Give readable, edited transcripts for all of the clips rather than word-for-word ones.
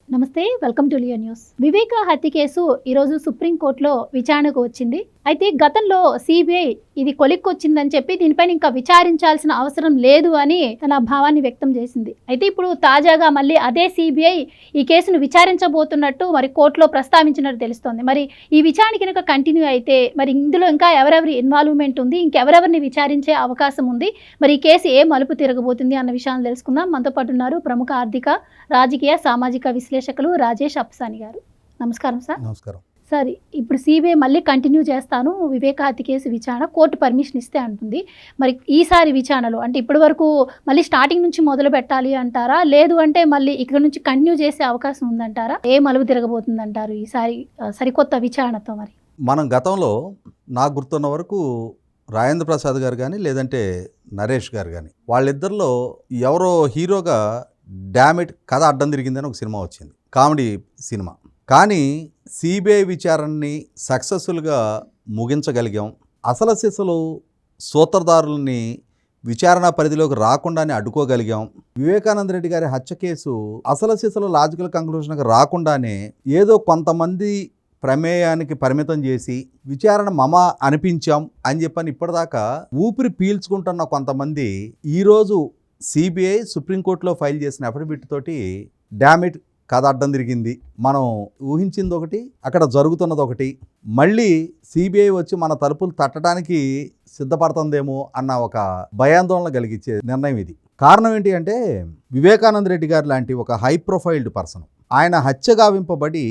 నమస్తే, welcome to Leo news. వివేక హత్య case ఈరోజు సుప్రీంకోర్టులో విచారణకు వచ్చింది. అయితే గతంలో సిబిఐ ఇది కొలిక్కొచ్చిందని చెప్పి దీనిపైన ఇంకా విచారించాల్సిన అవసరం లేదు అని తన భావాన్ని వ్యక్తం చేసింది. అయితే ఇప్పుడు తాజాగా మళ్ళీ అదే సిబిఐ ఈ కేసును విచారించబోతున్నట్టు మరి కోర్టులో ప్రస్తావించినట్టు తెలుస్తోంది. మరి ఈ విచారణ కనుక కంటిన్యూ అయితే మరి ఇందులో ఇంకా ఎవరెవరి ఇన్వాల్వ్మెంట్ ఉంది, ఇంకెవరెవరిని విచారించే అవకాశం ఉంది, మరి ఈ కేసు ఏ మలుపు తిరగబోతుంది అన్న విషయాన్ని తెలుసుకుందాం. మనతో పాటు ఉన్నారు ప్రముఖ ఆర్థిక, రాజకీయ, సామాజిక విశ్లేషకులు రాజేష్ అప్సాని గారు. నమస్కారం సార్. నమస్కారం సార్, ఇప్పుడు సిబిఐ మళ్ళీ కంటిన్యూ చేస్తాను, వివేక హత్య కేసు విచారణ కోర్టు పర్మిషన్ ఇస్తే అంటుంది. మరి ఈసారి విచారణలో అంటే ఇప్పటి వరకు మళ్ళీ స్టార్టింగ్ నుంచి మొదలు పెట్టాలి అంటారా, లేదు అంటే మళ్ళీ ఇక్కడ నుంచి కంటిన్యూ చేసే అవకాశం ఉందంటారా? ఏ మలుపు తిరగబోతుంది అంటారు ఈసారి సరికొత్త విచారణతో? మరి మనం గతంలో నాకు గుర్తున్న వరకు రాజేంద్ర ప్రసాద్ గారు కానీ లేదంటే నరేష్ గారు కానీ వాళ్ళిద్దరిలో ఎవరో హీరోగా డామిట్ కథ అడ్డం తిరిగిందని ఒక సినిమా వచ్చింది, కామెడీ సినిమా. కానీ సిబిఐ విచారణని సక్సెస్ఫుల్గా ముగించగలిగాం. అసలు సిసలు సూత్రధారుల్ని విచారణ పరిధిలోకి రాకుండానే అడ్డుకోగలిగాం. వివేకానంద రెడ్డి గారి హత్య కేసు అసలు సిసలు లాజికల్ కంక్లూషన్కి రాకుండానే ఏదో కొంతమంది ప్రమేయానికి పరిమితం చేసి విచారణ మమ అనిపించాం అని చెప్పని ఇప్పటిదాకా ఊపిరి పీల్చుకుంటున్న కొంతమంది ఈరోజు సిబిఐ సుప్రీంకోర్టులో ఫైల్ చేసిన అఫిడవిట్ తోటి డామిట్ కథ అడ్డం తిరిగింది, మనం ఊహించింది ఒకటి, అక్కడ జరుగుతున్నది ఒకటి, మళ్ళీ సిబిఐ వచ్చి మన తలుపులు తట్టడానికి సిద్ధపడుతుందేమో అన్న ఒక భయాందోళన కలిగించే నిర్ణయం ఇది. కారణం ఏంటి అంటే వివేకానంద రెడ్డి గారు లాంటి ఒక హై ప్రొఫైల్డ్ పర్సన్, ఆయన హత్య గావింపబడి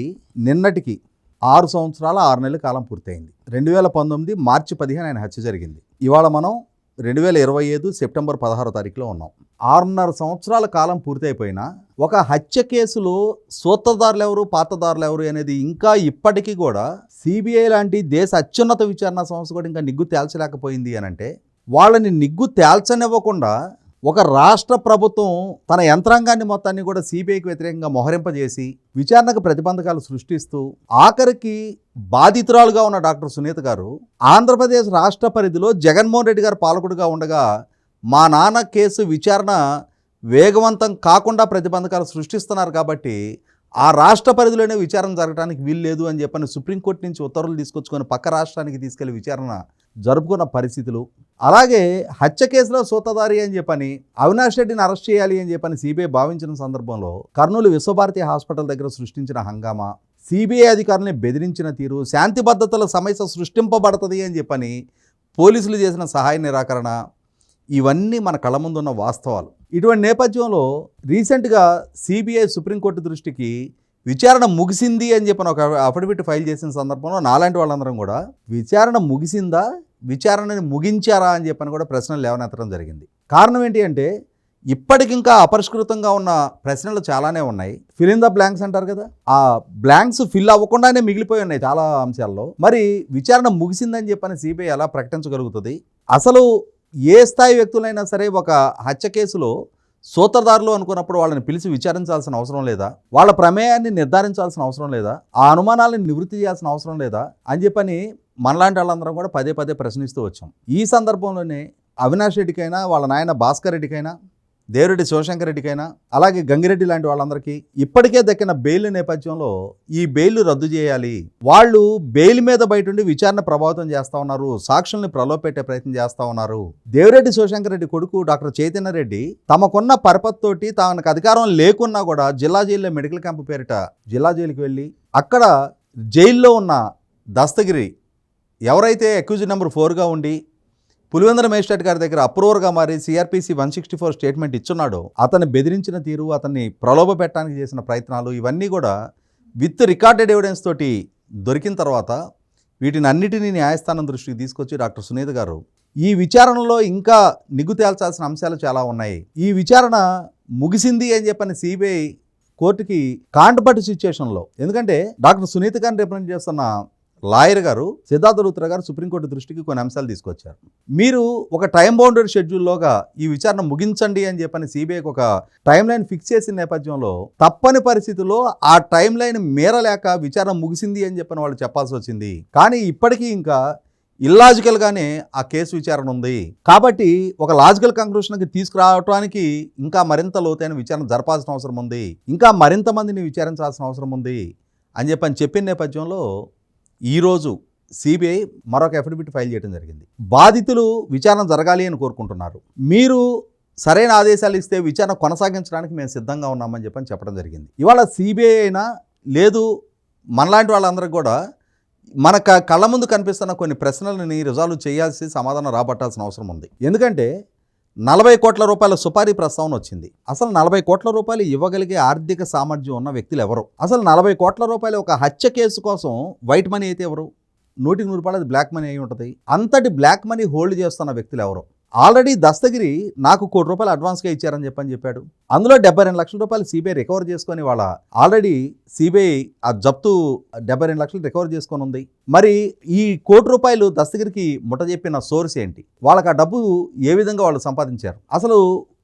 నిన్నటికి 6 సంవత్సరాల 6 నెలల కాలం పూర్తయింది. 2019 మార్చి 15 ఆయన హత్య జరిగింది. ఇవాళ మనం 2025 సెప్టెంబర్ 16వ తారీఖులో ఉన్నాం. 6.5 సంవత్సరాల కాలం పూర్తయిపోయినా ఒక హత్య కేసులో సూత్రధారులు ఎవరు, పాత్రధారులు ఎవరు అనేది ఇంకా ఇప్పటికీ కూడా సిబిఐ లాంటి దేశ అత్యున్నత విచారణ సంస్థ కూడా ఇంకా నిగ్గు తేల్చలేకపోయింది అని అంటే, వాళ్ళని నిగ్గు తేల్చనివ్వకుండా ఒక రాష్ట్ర ప్రభుత్వం తన యంత్రాంగాన్ని మొత్తాన్ని కూడా సిబిఐకి వ్యతిరేకంగా మొహరింపజేసి విచారణకు ప్రతిబంధకాలు సృష్టిస్తూ ఆఖరికి బాధితురాలుగా ఉన్న డాక్టర్ సునీత గారు ఆంధ్రప్రదేశ్ రాష్ట్ర పరిధిలో జగన్మోహన్ రెడ్డి గారు పాలకుడిగా ఉండగా మా నాన్న కేసు విచారణ వేగవంతం కాకుండా ప్రతిబంధకాలు సృష్టిస్తున్నారు కాబట్టి ఆ రాష్ట్ర పరిధిలోనే విచారణ జరగడానికి వీల్లేదు అని చెప్పని సుప్రీంకోర్టు నుంచి ఉత్తర్వులు తీసుకొచ్చుకొని పక్క రాష్ట్రానికి తీసుకెళ్లి విచారణ జరుపుకున్న పరిస్థితులు. అలాగే హత్య కేసులో సూత్రధారి అని చెప్పని అవినాష్ రెడ్డిని అరెస్ట్ చేయాలి అని చెప్పని సిబిఐ భావించిన సందర్భంలో కర్నూలు విశ్వభారతి హాస్పిటల్ దగ్గర సృష్టించిన హంగామా, సిబిఐ అధికారులని బెదిరించిన తీరు, శాంతి భద్రతల సమస్య సృష్టింపబడుతుంది అని చెప్పని పోలీసులు చేసిన సహాయ నిరాకరణ, ఇవన్నీ మన కళ్ళ ముందున్న వాస్తవాలు. ఇటువంటి నేపథ్యంలో రీసెంట్గా సిబిఐ సుప్రీంకోర్టు దృష్టికి విచారణ ముగిసింది అని చెప్పిన ఒక అఫిడవిట్ ఫైల్ చేసిన సందర్భంలో నాలాంటి వాళ్ళందరం కూడా విచారణ ముగిసిందా, విచారణని ముగించారా అని చెప్పని కూడా ప్రశ్నలు లేవనెత్తడం జరిగింది. కారణం ఏంటి అంటే ఇప్పటికింకా అపరిష్కృతంగా ఉన్న ప్రశ్నలు చాలానే ఉన్నాయి. ఫిల్ ఇన్ ద బ్లాంక్స్ అంటారు కదా, ఆ బ్లాంక్స్ ఫిల్ అవ్వకుండానే మిగిలిపోయి ఉన్నాయి చాలా అంశాల్లో. మరి విచారణ ముగిసిందని చెప్పని సిబిఐ ఎలా ప్రకటించగలుగుతుంది? అసలు ఏ స్థాయి వ్యక్తులైనా సరే ఒక హత్య కేసులో సూత్రధారులు అనుకున్నప్పుడు వాళ్ళని పిలిచి విచారించాల్సిన అవసరం లేదా? వాళ్ళ ప్రమేయాన్ని నిర్ధారించాల్సిన అవసరం లేదా? ఆ అనుమానాలను నివృత్తి చేయాల్సిన అవసరం లేదా అని చెప్పని మనలాంటి వాళ్ళందరం కూడా పదే పదే ప్రశ్నిస్తూ వచ్చాం. ఈ సందర్భంలోనే అవినాష్ రెడ్డికైనా, వాళ్ళ నాయన భాస్కర్ రెడ్డికైనా, దేవిరెడ్డి శివశంకర్ రెడ్డికైనా, అలాగే గంగిరెడ్డి లాంటి వాళ్ళందరికీ ఇప్పటికే దక్కిన బెయిల్ నేపథ్యంలో ఈ బెయిల్ రద్దు చేయాలి. వాళ్ళు బెయిల్ మీద బయట ఉండి విచారణ ప్రభావితం చేస్తూ ఉన్నారు, సాక్షుల్ని ప్రలోభపెట్టే ప్రయత్నం చేస్తూ ఉన్నారు. దేవిరెడ్డి శివశంకర్ రెడ్డి కొడుకు డాక్టర్ చైతన్య రెడ్డి తమకున్న పరపతితోటి తనకు అధికారం లేకున్నా కూడా జిల్లా జైల్లో మెడికల్ క్యాంపు పేరిట జిల్లా జైలుకి వెళ్ళి అక్కడ జైల్లో ఉన్న దస్తగిరి ఎవరైతే అక్యూజ్డ్ నెంబర్ 4గా ఉండి పులివెందుల మేజిస్ట్రేట్ గారి దగ్గర అప్రూవర్గా మారి సిఆర్పిసి 164 స్టేట్మెంట్ ఇచ్చున్నాడు, అతన్ని బెదిరించిన తీరు, అతన్ని ప్రలోభ పెట్టడానికి చేసిన ప్రయత్నాలు, ఇవన్నీ కూడా విత్ రికార్డెడ్ ఎవిడెన్స్ తోటి దొరికిన తర్వాత వీటిని అన్నిటినీ న్యాయస్థానం దృష్టికి తీసుకొచ్చి డాక్టర్ సునీత గారు ఈ విచారణలో ఇంకా నిగ్గు తేల్చాల్సిన అంశాలు చాలా ఉన్నాయి, ఈ విచారణ ముగిసింది అని చెప్పని సిబిఐ కోర్టుకి కాంటపట్టు సిచ్యుయేషన్లో, ఎందుకంటే డాక్టర్ సునీత గారిని రిప్రజెంట్ చేస్తున్న లాయర్ గారు సిద్ధార్థ లూత్రా గారు సుప్రీంకోర్టు దృష్టికి కొన్ని అంశాలు తీసుకొచ్చారు. మీరు ఒక టైం బౌండెడ్ షెడ్యూల్లోగా ఈ విచారణ ముగించండి అని చెప్పని సిబిఐకి ఒక టైం లైన్ ఫిక్స్ చేసిన నేపథ్యంలో తప్పని పరిస్థితుల్లో ఆ టైం లైన్ మేరలేక విచారణ ముగిసింది అని చెప్పని వాళ్ళు చెప్పాల్సి వచ్చింది. కానీ ఇప్పటికీ ఇంకా ఇల్లాజికల్గానే ఆ కేసు విచారణ ఉంది. కాబట్టి ఒక లాజికల్ కంక్లూషన్కి తీసుకురావడానికి ఇంకా మరింత లోతైన విచారణ జరపాల్సిన అవసరం ఉంది, ఇంకా మరింత మందిని విచారించాల్సిన అవసరం ఉంది అని చెప్పిన నేపథ్యంలో ఈరోజు సిబిఐ మరొక అఫిడవిట్ ఫైల్ చేయడం జరిగింది. బాధితులు విచారణ జరగాలి అని కోరుకుంటున్నారు. మీరు సరైన ఆదేశాలు ఇస్తే విచారణ కొనసాగించడానికి మేము సిద్ధంగా ఉన్నామని చెప్పడం జరిగింది. ఇవాళ సిబిఐ అయినా లేదు మనలాంటి వాళ్ళందరికీ కూడా మన కళ్ళ ముందు కనిపిస్తున్న కొన్ని ప్రశ్నలని రిజాల్వ్ చేయాల్సి సమాధానం రాబట్టాల్సిన అవసరం ఉంది. ఎందుకంటే 40 కోట్ల రూపాయల సుపారీ ప్రస్తావన వచ్చింది. అసలు 40 కోట్ల రూపాయలు ఇవ్వగలిగే ఆర్థిక సామర్థ్యం ఉన్న వ్యక్తులు ఎవరు? అసలు 40 కోట్ల రూపాయలు ఒక హత్య కేసు కోసం వైట్ మనీ అయితే ఎవరు? 100 రూపాయలు అది బ్లాక్ మనీ అయి ఉంటుంది. అంతటి బ్లాక్ మనీ హోల్డ్ చేస్తున్న వ్యక్తులు ఎవరు? ఆల్రెడీ దస్తగిరి నాకు ₹1 కోటి అడ్వాన్స్గా ఇచ్చారని చెప్పాడు. అందులో 72 లక్షల రూపాయలు సిబిఐ రికవర్ చేసుకొని వాళ్ళ ఆల్రెడీ సిబిఐ ఆ జప్తు 72 లక్షలు రికవర్ చేసుకొని ఉంది. మరి ఈ ₹1 కోటి దస్తగిరికి ముట్టజెప్పిన సోర్స్ ఏంటి? వాళ్ళకి ఆ డబ్బు ఏ విధంగా వాళ్ళు సంపాదించారు? అసలు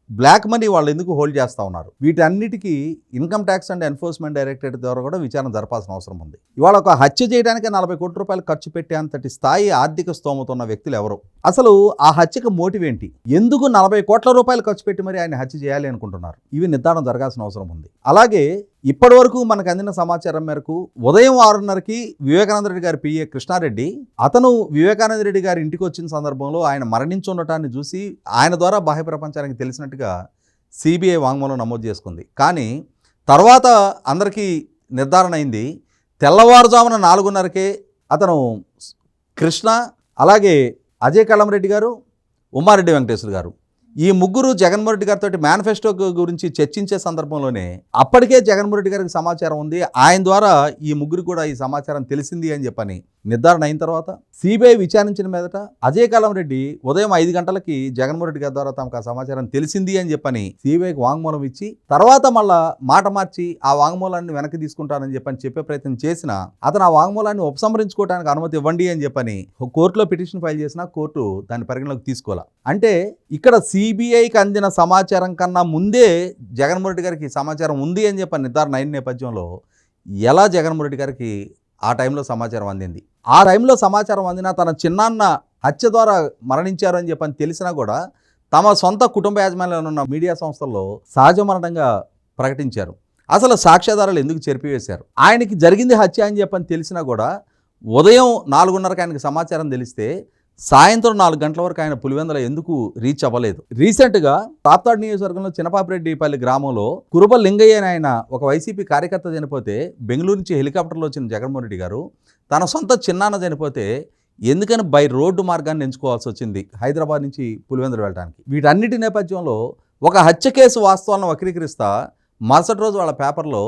బ్లాక్ మనీ వాళ్ళు ఎందుకు హోల్డ్ చేస్తూ ఉన్నారు? వీటన్నిటికీ income tax and enforcement directorate ద్వారా కూడా విచారణ జరపాల్సిన అవసరం ఉంది. ఇవాళ ఒక హత్య చేయడానికి 40 కోట్ల రూపాయలు ఖర్చు పెట్టేంతటి స్థాయి ఆర్థిక స్తోమత ఉన్న వ్యక్తులు ఎవరు? అసలు ఆ హత్యకు మోటివ్ ఏంటి? ఎందుకు 40 కోట్ల రూపాయలు ఖర్చు పెట్టి మరి ఆయన హత్య చేయాలి అనుకుంటున్నారు? ఇవి నిర్ధారణ జరగాల్సిన అవసరం ఉంది. అలాగే ఇప్పటి వరకు మనకు అందిన సమాచారం మేరకు ఉదయం 6:30కి వివేకానంద రెడ్డి గారి పిఏ కృష్ణారెడ్డి అతను వివేకానంద రెడ్డి గారి ఇంటికి వచ్చిన సందర్భంలో ఆయన మరణించి ఉండటాన్ని చూసి ఆయన ద్వారా బాహ్య ప్రపంచానికి తెలిసినట్టుగా సిబిఐ వాంగ్మూలం నమోదు చేసుకుంది. కానీ తర్వాత అందరికీ నిర్ధారణ అయింది, తెల్లవారుజామున 4:30కే అతను కృష్ణ, అలాగే అజయ్ కళం రెడ్డి గారు, ఉమ్మారెడ్డి వెంకటేశ్వర గారు ఈ ముగ్గురు జగన్మోహన్ రెడ్డి గారితో మేనిఫెస్టో గురించి చర్చించే సందర్భంలోనే అప్పటికే జగన్మోహన్ రెడ్డి గారికి సమాచారం ఉంది, ఆయన ద్వారా ఈ ముగ్గురు కూడా ఈ సమాచారం తెలిసింది అని చెప్పని నిర్ధారణ అయిన తర్వాత సిబిఐ విచారించిన మీదట అజయ్ కళం రెడ్డి ఉదయం 5 గంటలకి జగన్మోహన్ రెడ్డి గారి ద్వారా తమకు ఆ సమాచారం తెలిసింది అని చెప్పని సిబిఐకి వాంగ్మూలం ఇచ్చి తర్వాత మళ్ళా మాట మార్చి ఆ వాంగ్మూలాన్ని వెనక్కి తీసుకుంటానని చెప్పే ప్రయత్నం చేసినా అతను ఆ వాంగ్మూలాన్ని ఉపసంహరించుకోవడానికి అనుమతి ఇవ్వండి అని చెప్పని కోర్టులో పిటిషన్ ఫైల్ చేసినా కోర్టు దాన్ని పరిగణలోకి తీసుకోవాలి. అంటే ఇక్కడ సిబిఐకి అందిన సమాచారం కన్నా ముందే జగన్మోహన్ రెడ్డి గారికి సమాచారం ఉంది అని చెప్పని నిర్ధారణ అయిన నేపథ్యంలో ఎలా జగన్మోహన్ రెడ్డి గారికి ఆ టైంలో సమాచారం అందింది? ఆ టైంలో సమాచారం అందినా తన చిన్నాన్న హత్య ద్వారా మరణించారు అని చెప్పని తెలిసినా కూడా తమ సొంత కుటుంబ యాజమాన్యంలో ఉన్న మీడియా సంస్థల్లో సహజ మరణంగా ప్రకటించారు. అసలు సాక్ష్యాధారాలు ఎందుకు చెరిపివేశారు? ఆయనకి జరిగింది హత్య అని చెప్పని తెలిసినా కూడా ఉదయం 4:30కి ఆయనకి సమాచారం తెలిస్తే సాయంత్రం 4 గంటల వరకు ఆయన పులివెందుల ఎందుకు రీచ్ అవ్వలేదు? రీసెంట్గా రాప్తాడు నియోజకవర్గంలో చినపాపిరెడ్డిపల్లి గ్రామంలో కురుబ లింగయ్య అని ఆయన ఒక వైసీపీ కార్యకర్త చనిపోతే బెంగళూరు నుంచి హెలికాప్టర్లో వచ్చిన జగన్మోహన్ రెడ్డి గారు తన సొంత చిన్నాన్న చనిపోతే ఎందుకని బై రోడ్డు మార్గాన్ని ఎంచుకోవాల్సి వచ్చింది హైదరాబాద్ నుంచి పులివెందులు వెళ్ళడానికి? వీటన్నిటి నేపథ్యంలో ఒక హత్య కేసు వాస్తవాలను వక్రీకరిస్తా మరుసటి రోజు వాళ్ళ పేపర్లో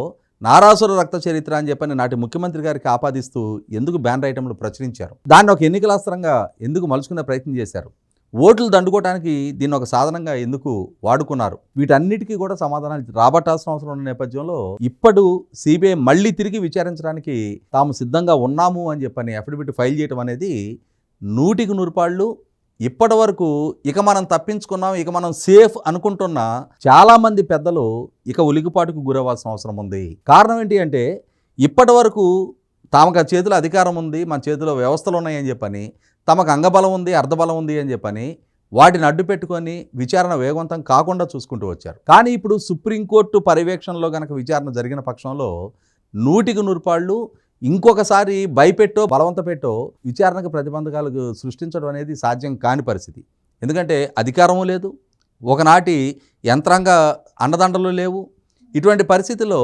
నారాసుర రక్త చరిత్ర అని చెప్పని నాటి ముఖ్యమంత్రి గారికి ఆపాదిస్తూ ఎందుకు బ్యానర్ ఐటెంలు ప్రచురించారు? దాన్ని ఒక ఎన్నికలాస్త్రంగా ఎందుకు మలుచుకునే ప్రయత్నం చేశారు? ఓట్లు దండుకోవడానికి దీన్ని ఒక సాధనంగా ఎందుకు వాడుకున్నారు? వీటన్నిటికీ కూడా సమాధానాలు రాబట్టాల్సిన అవసరం ఉన్న నేపథ్యంలో ఇప్పుడు సిబిఐ మళ్ళీ తిరిగి విచారించడానికి తాము సిద్ధంగా ఉన్నాము అని చెప్పని అఫిడవిట్ ఫైల్ చేయడం అనేది 100% ఇప్పటి వరకు ఇక మనం తప్పించుకున్నాం, ఇక మనం సేఫ్ అనుకుంటున్న చాలామంది పెద్దలు ఇక ఉలికిపాటుకు గురవ్వాల్సిన అవసరం ఉంది. కారణం ఏంటి అంటే ఇప్పటి వరకు తమకు ఆ చేతిలో అధికారం ఉంది, మన చేతిలో వ్యవస్థలు ఉన్నాయని చెప్పని, తమకు అంగబలం ఉంది, అర్ధబలం ఉంది అని చెప్పని వాటిని అడ్డు పెట్టుకొని విచారణ వేగవంతం కాకుండా చూసుకుంటూ వచ్చారు. కానీ ఇప్పుడు సుప్రీంకోర్టు పర్యవేక్షణలో కనుక విచారణ జరిగిన పక్షంలో 100% ఇంకొకసారి భయపెట్టో బలవంత పెట్టో విచారణకు ప్రతిబంధకాలు సృష్టించడం అనేది సాధ్యం కాని పరిస్థితి. ఎందుకంటే అధికారము లేదు, ఒకనాటి యంత్రాంగ అండదండలు లేవు. ఇటువంటి పరిస్థితుల్లో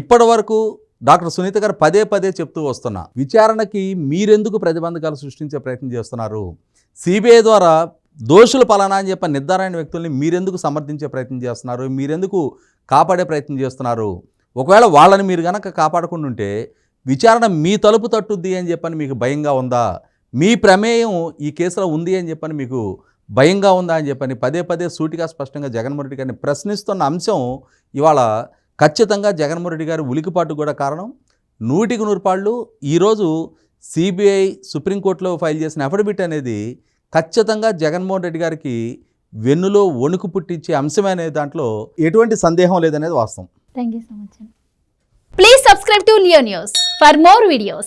ఇప్పటి వరకు డాక్టర్ సునీత గారు పదే చెప్తూ వస్తున్నా విచారణకి మీరెందుకు ప్రతిబంధకాలు సృష్టించే ప్రయత్నం చేస్తున్నారు? సిబిఐ ద్వారా దోషులు పలానా అని చెప్పి నిర్ధారణ వ్యక్తుల్ని మీరెందుకు సమర్థించే ప్రయత్నం చేస్తున్నారు? మీరెందుకు కాపాడే ప్రయత్నం చేస్తున్నారు? ఒకవేళ వాళ్ళని మీరు కనుక కాపాడకుండా ఉంటే విచారణ మీ తలుపు తట్టుద్ది అని చెప్పని మీకు భయంగా ఉందా? మీ ప్రమేయం ఈ కేసులో ఉంది అని చెప్పని మీకు భయంగా ఉందా అని చెప్పని పదే సూటిగా స్పష్టంగా జగన్మోహన్ రెడ్డి గారిని ప్రశ్నిస్తున్న అంశం ఇవాళ ఖచ్చితంగా జగన్మోహన్ రెడ్డి గారి ఉలికిపాటు కూడా కారణం. 100% ఈరోజు సిబిఐ సుప్రీంకోర్టులో ఫైల్ చేసిన అఫిడవిట్ అనేది ఖచ్చితంగా జగన్మోహన్ రెడ్డి గారికి వెన్నులో వణుకు పుట్టించే అంశమనే దాంట్లో ఎటువంటి సందేహం లేదనేది వాస్తవం. Thank you so much. Please subscribe to Leo News for more videos.